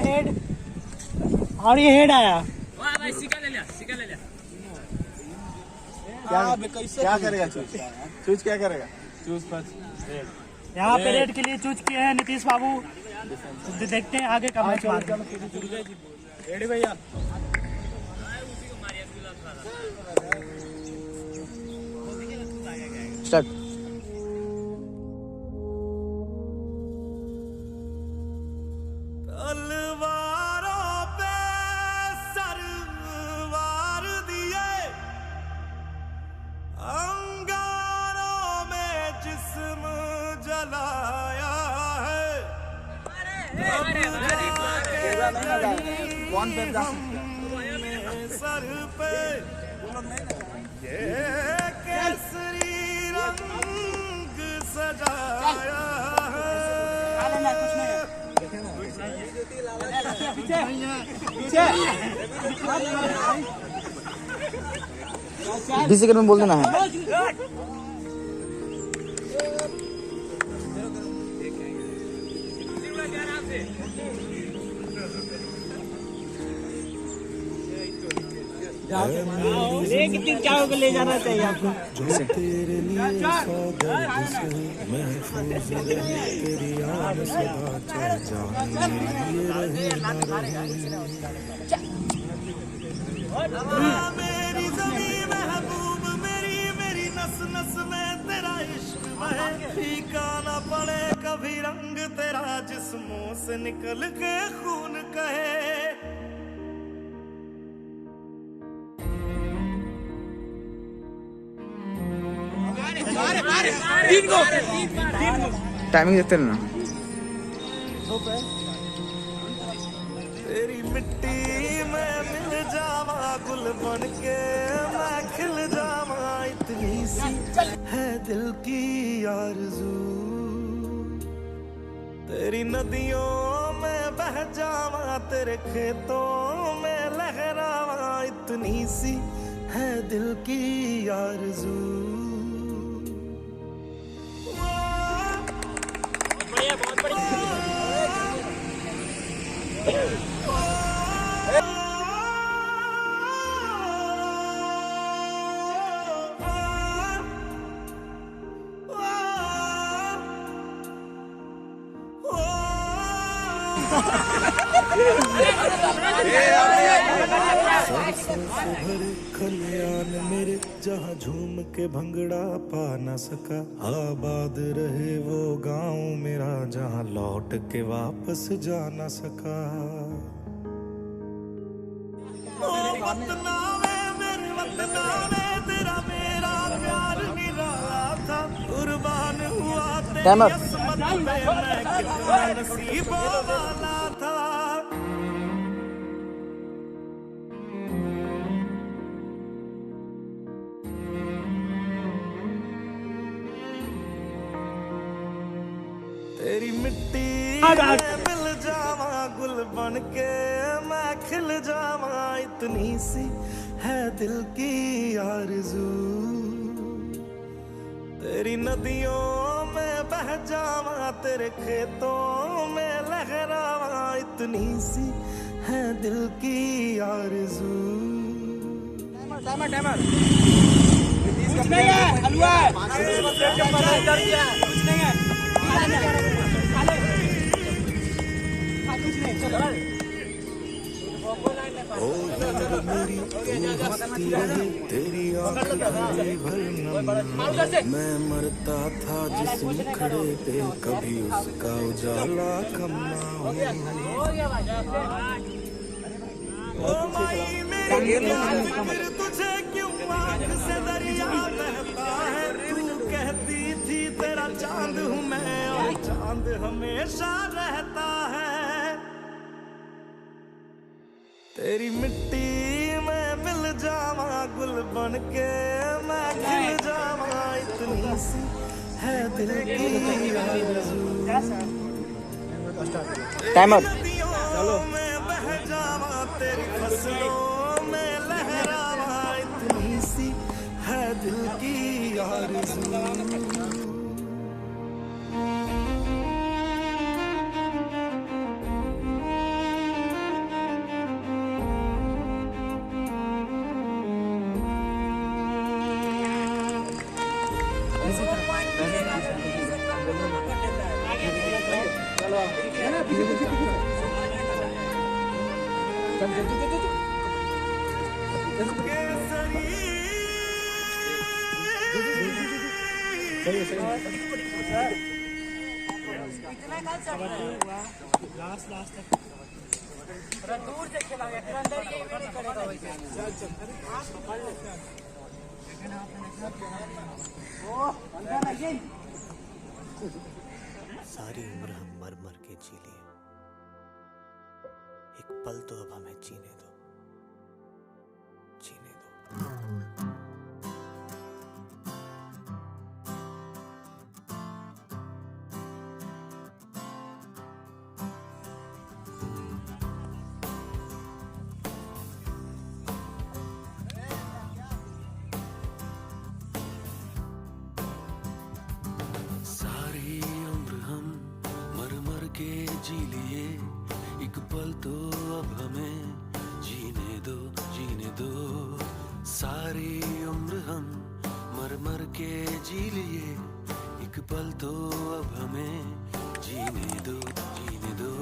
Head और ये head आया। वाह भाई सिक्का ले लिया, सिक्का ले लिया। क्या करेगा चूज? चूज क्या करेगा? Choose first red. यहाँ पे रेड के लिए चूज किए हैं नीतीश बाबू। देखते हैं आगे का मैच। रेडी भैया? स्टार्ट। तलवारों पे सरवार दिए, अंगारों में जिस्म जलाया है। सर पे ये केसरी रंग सजाया है। बीस सेकंड में बोल देना है। कितनी चाहों को ले जाना चाहिए आपको। जो तेरे लिए सौ दर्द से महफूज रहे, तेरी याद सदा चल जाने ये रहे ना रहे। मेरी ज़मीं महबूब मेरी, मेरी नस नस में तेरा इश्क बहे। फीका ना पड़े कभी रंग तेरा, जिस्मों से निकल के खून कहे। टाइमिंग देखते रहना। तेरी मिट्टी में मिल जावा, गुल बन के मैं खिल जावा। इतनी सी है दिल की आरज़ू, तेरी नदियों में बह जावा, तेरे खेतों में लहरावा। इतनी सी है दिल की आरज़ू। बहुत बढ़िया। खलियान मेरे जहाँ झूम के भंगड़ा पा न सका। आबाद रहे वो गांव मेरा, जहाँ लौट के वापस जा न सका। ओ वतना वे मेरे वतना वे, तेरा मेरा प्यार निराला था। कुर्बान हुआ तेरी किस्मत में, मैं कितना नसीबों वाला था। तेरी मिट्टी में मिल जावा, गुल बन के मैं खिल जावा। इतनी सी है दिल की आरज़ू, तेरी नदियों में बह जावा, तेरे खेतों में लहरावा। इतनी सी है दिल की आरज़ू। कुछ नहीं है, हलवा है। कुछ नहीं है। ओ यार मेरी तू हंसती रही, तेरी आँख भरी भर नम। मैं मरता था जिस मुखड़े पे, कभी उसका उजाला कम ना हो। ओ माई मेरी फिर तुझे क्यों आँख से दरिया बहता है। तू कहती थी तेरा चांद हूँ मैं, और चांद हमेशा रहता है। तेरी मिट्टी में मिल जावा, गुल बन के मैं खिल जावा। इतनी सी है दिल की आरज़ू। टाइमर। नदियों में बह जावा, तेरी फसलों में लहरावा। इतनी सी है दिल की आरज़ू। लास्ट तक दूर से खेला गया, अंदर ये नहीं करेगा वैसे। सारी उम्र हम मर मर के जी लिए, एक पल तो अब हमें जीने दो, जीने दो। सारी उम्र हम मर मर के जी लिए, एक पल तो अब हमें जीने दो, जीने दो। सारी उम्र हम मर मर के जी लिए, एक पल तो अब हमें जीने दो, जीने दो।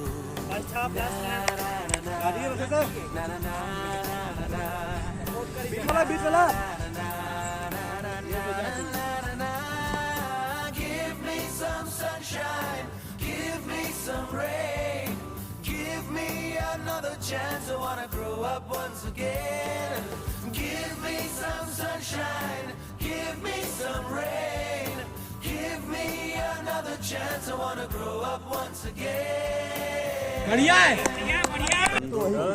Give me some sunshine, give me some rain, give me another chance. I wanna grow up once again. Give me some sunshine, give me some rain, give me another chance. I wanna grow up once again. बढ़िया है, बढ़िया।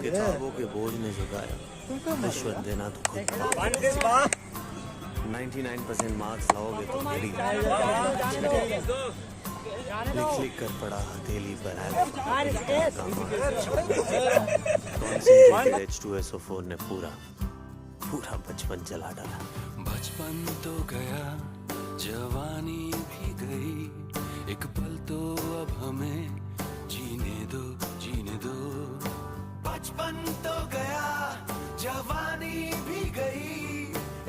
किताबों के बोझ में झुकाया, रिश्वत देना तो खुद 99% मार्क्स लाओगे तो मेरी लिख लिख कर पड़ा हथेली पर H2SO4 ने पूरा बचपन जला डाला। बचपन तो गया, जवानी भी गई, एक पल तो अब हमें जीने दो, जीने दो। बचपन तो गया, जवानी भी गई,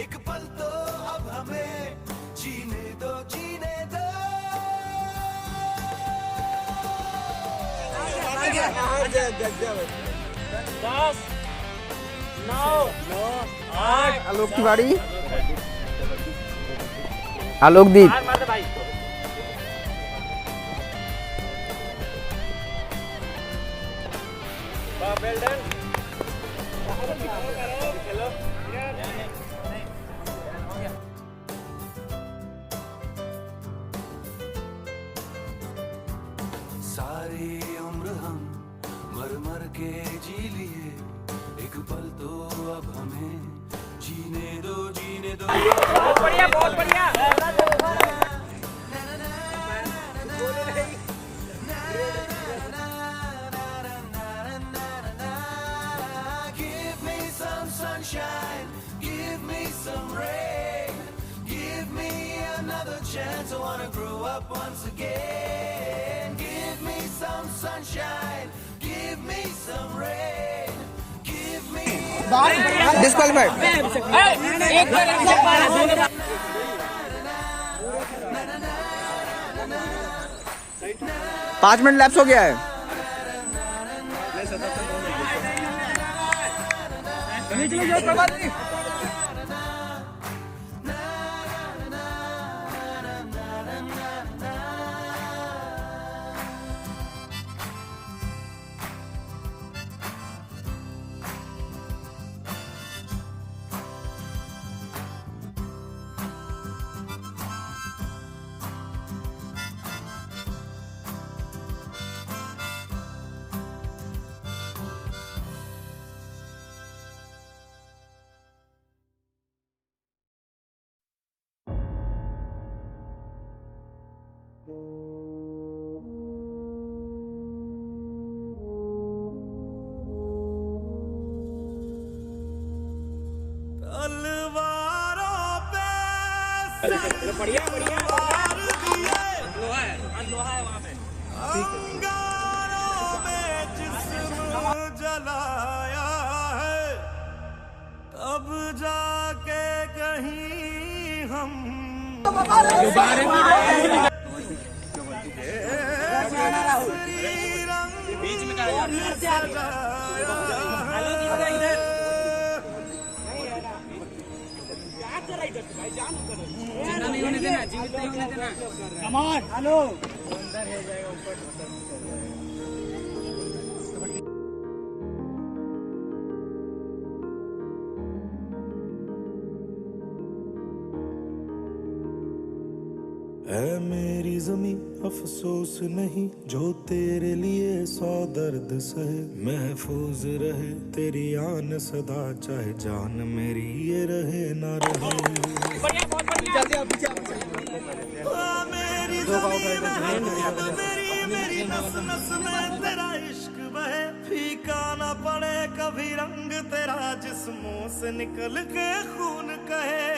एक पल तो अब हमें जीने दो, जीने दो। 10 9 8 आलोक तिवारी, आलोकदीप, मार भाई। Well done. सारी उम्र हम मर मर के जी लिए, एक पल तो अब हमें जीने दो, जीने दो। बहुत बढ़िया, बहुत बढ़िया। Give me some sunshine, give me some rain, give me another chance. I wanna grow up once again. Give me some sunshine, give me some rain, give me disqualified. एक बार 5 मिनट लैप्स हो गया है। बढ़िया बढ़िया। लोहा है, आज लोहा है वहाँ पे। अंगारों में जिस्म जलाया है, तब जाके कहीं हम बीच में नहीं होने देना, जीवित नहीं होने देना। कमान हेलो अंदर है जाएगा ऊपर। है मेरी ज़मीं अफसोस नहीं जो तेरे लिए 100 दर्द सहे, महफूज रहे तेरी आन सदा, चाहे जान मेरी ये रहे ना रहे। मेरी नस नस में तेरा इश्क बहे, फीका ना पड़े कभी रंग तेरा, जिस्मों से निकल के खून कहे।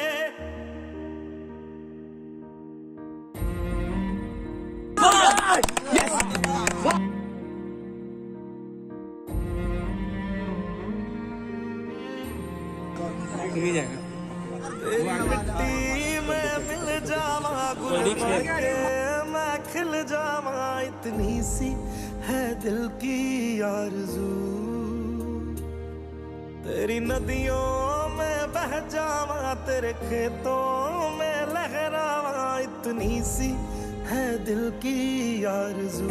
मिट्टी में मिल जावा गुल बनके मैं खिल जावा, इतनी सी है दिल की आरज़ू, तेरी नदियों में बह जावा, तेरे खेतों में लहरावा, इतनी सी है दिल की आरज़ू।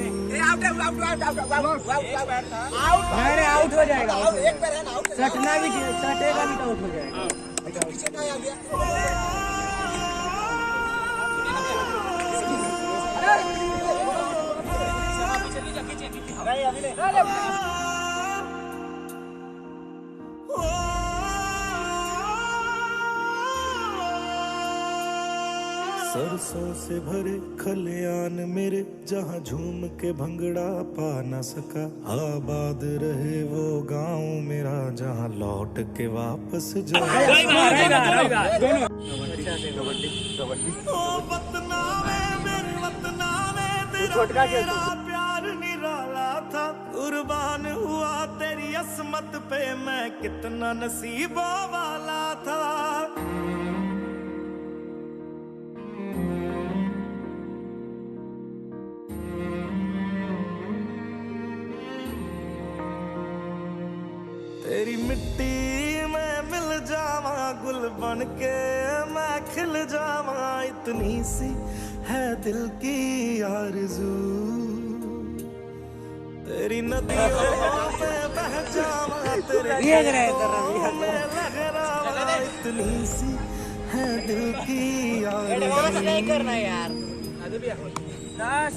अरे आउट हो जाएगा, सटना भी सटेगा भी तो आउट हो जाएगा। सरसों से भरे खलियान मेरे, जहाँ झूम के भंगड़ा पा न सका, आबाद रहे वो गांव मेरा, जहाँ लौट के वापस जाए। ओ वतनावे मेरे वतनावे, तेरा प्यार निराला था, कुर्बान हुआ तेरी असमत पे मैं, कितना नसीबों वाला था। तेरी मिट्टी में मिल जावा गुल बनके मैं खिल जावा, इतनी सी है दिल की आरज़ू, तेरी नदियों में बह जावा, तेरे खेतों में लहरावा, इतनी सी है दिल की आरज़ू। नहीं करना यार। 10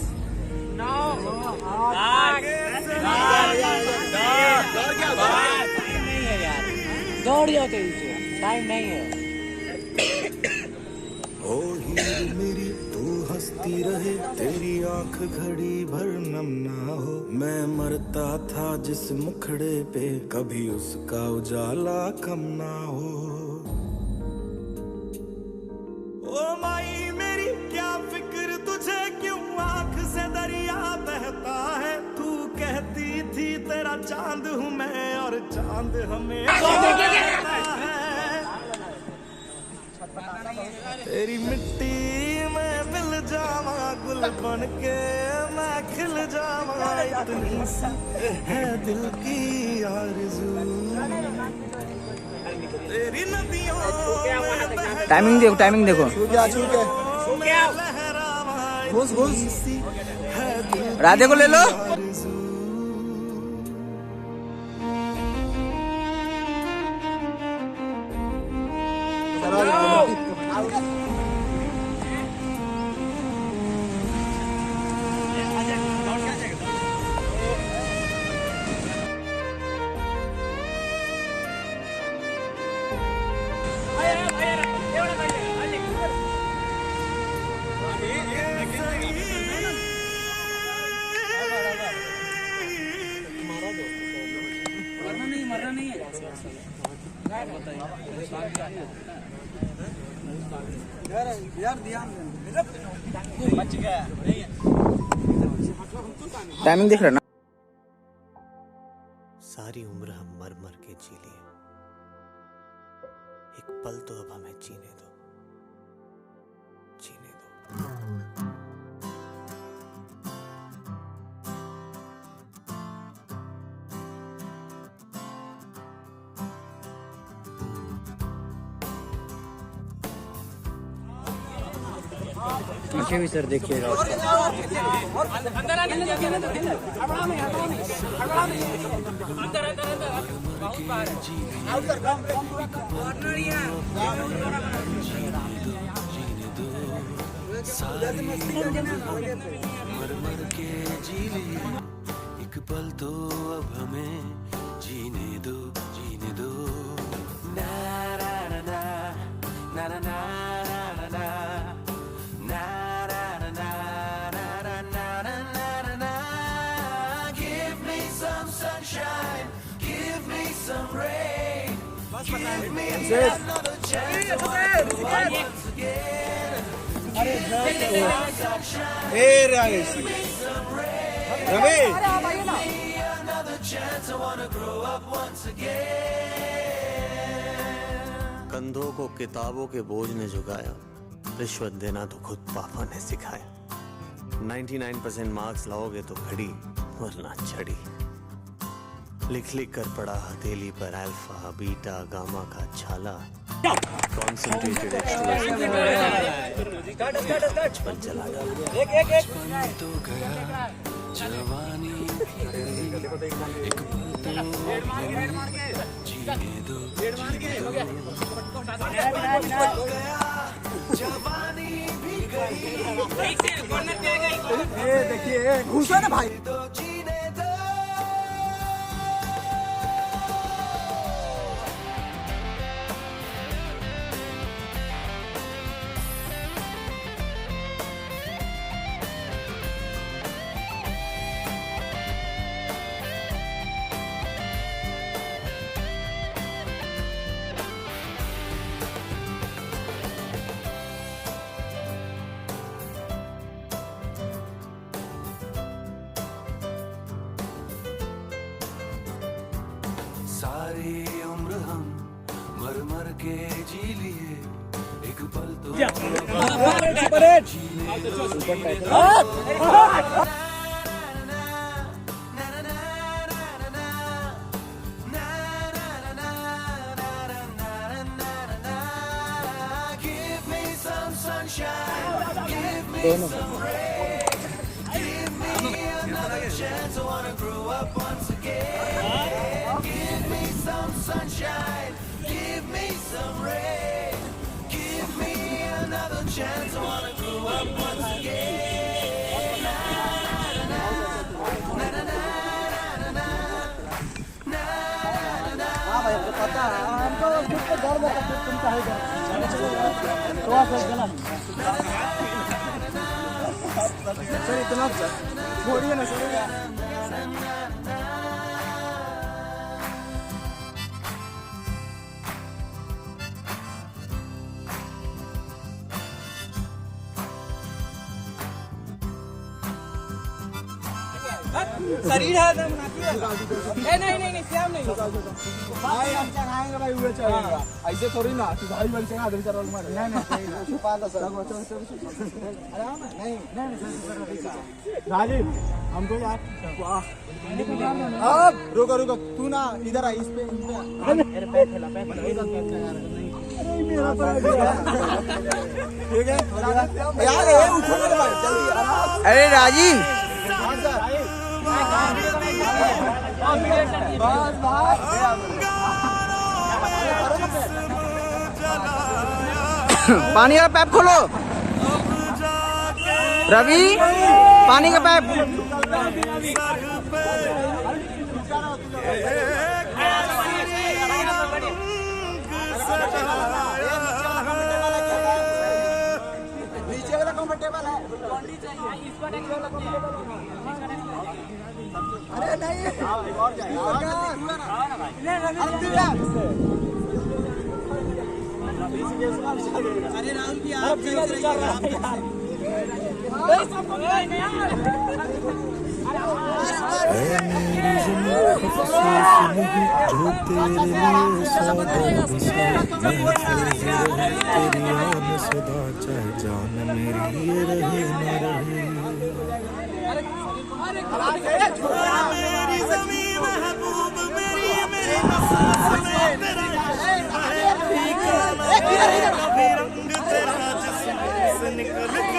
9 दौड़ जाओ तेजी से, टाइम नहीं है। ओ हीर मेरी तू हंसती रहे, तेरी आंख घड़ी भर नम ना हो, मैं मरता था जिस मुखड़े पे, कभी उसका उजाला कम ना हो। ओ माई मेरी क्या फिक्र तुझे, क्यों आंख से दरिया बहता है, तू कहती थी तेरा चांद हूँ मैं, और चांद हमें कहता है। तेरी मिट्टी में मिल जावा गुल बनके मैं खिल जावा, इतनी सी है दिल की आरज़ू, तेरी नदियों में बह टाइमिंग देखो, टाइमिंग देखो। घुस घुस राधे को ले लो। मरना नहीं है। यार ध्यान बच गया। टाइमिंग देख रहा ना। सारी उम्र हम मर मर के जी लिए, एक पल तो अब हमें जीने दो, जीने दो। पीछे भी सर देखिएगा। अंदर आने दीजिए ना, अंदर बहुत बार मर मर के जी लिए एक पल तो अब हमें जीने दो, जीने दो। ना ना ना ना ना ना ना ना ना ना ना ना ना ना। Give me some sunshine, give me some rain, give me another chance to once again. कंधों को किताबों के बोझ ने झुकाया, रिश्वत देना तो खुद पापा ने सिखाया। 99% मार्क्स लाओगे तो घड़ी वरना छड़ी। लिख लिख कर पड़ा हथेली पर अल्फा बीटा गामा का छाला। कॉन्सेंट्रेटेड बचपन चला गया, बचपन तो गया, जवानी भी गई, एक पल तो जीने दो, जवानी भी गई, देखिए घुसा ना भाई। तो जीने दो। सारी उम्र हम मर मर के जी लिए, एक पल तो Give me some sunshine, give me some rain, give me another chance. I wanna grow up once again. Give me some sunshine, give me some rain, give me another chance. I wanna grow up once again. Na na na na na na na na. हाँ भाई आपको पता है, हमको खुद को डर लगा फिर तुम चाहे तो सर इतना छोड़िए ना सर। शरीर है ना बनाती है। नहीं श्याम नहीं भाई हम चढ़ाएंगे भाई, हुए चढ़ेगा ऐसे थोड़ी ना कि भाई बल चढ़ा दे चलो मार। नहीं छुपा दो सर। नहीं राजीव हमको यार अब रुको रुको तू ना इधर आ, इस पे ठीक है यार। उठो ना भाई जल्दी। अरे राजीव पानी का पाइप खोलो। रवि पानी का पाइप। नीचे वाला कंफर्टेबल है। अरे नहीं और जाएगा। अरे राहुल भी आप चाहे जान मेरी ये रहे न रहे। मेरी ज़मीं महबूब मेरी मेरी नस्ल में तेरा इश्क है। कभी रंग तेरा जिस्म से निकल के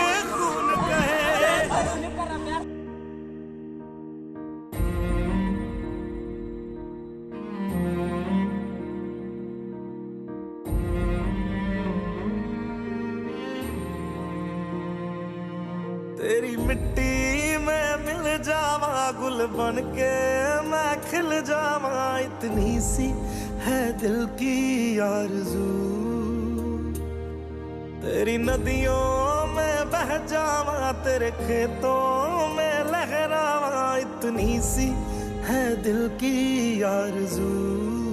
तेरी मिट्टी में मिल जावा, गुल बन के मैं खिल जावा, इतनी सी है दिल की आरज़ू। तेरी नदियों में बह जावा, तेरे खेतों में लहरावा, इतनी सी है दिल की आरज़ू।